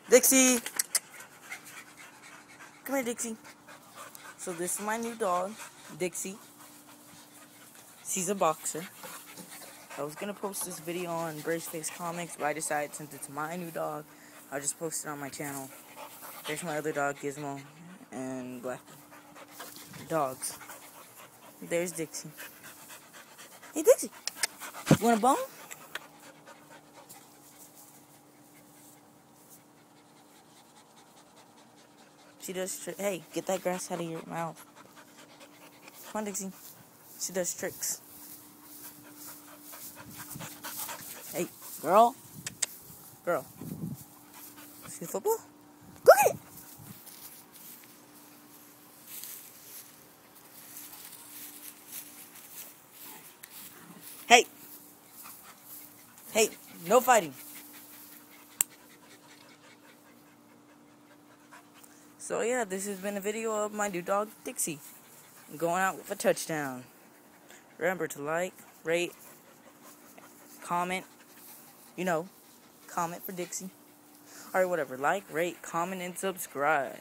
Dixie! Come here, Dixie. So this is my new dog, Dixie. She's a boxer. I was gonna post this video on Braceface Comics, but I decided since it's my new dog, I'll just post it on my channel. There's my other dog, Gizmo, and Black. Dogs. There's Dixie. Hey, Dixie! You want a bone? She does hey, get that grass out of your mouth. Come on, Dixie. She does tricks. Hey, girl. Girl. See the football? Go get it! Hey! Hey, no fighting. So yeah, this has been a video of my new dog, Dixie, going out with a touchdown. Remember to like, rate, comment, comment for Dixie. Alright, whatever. Like, rate, comment, and subscribe.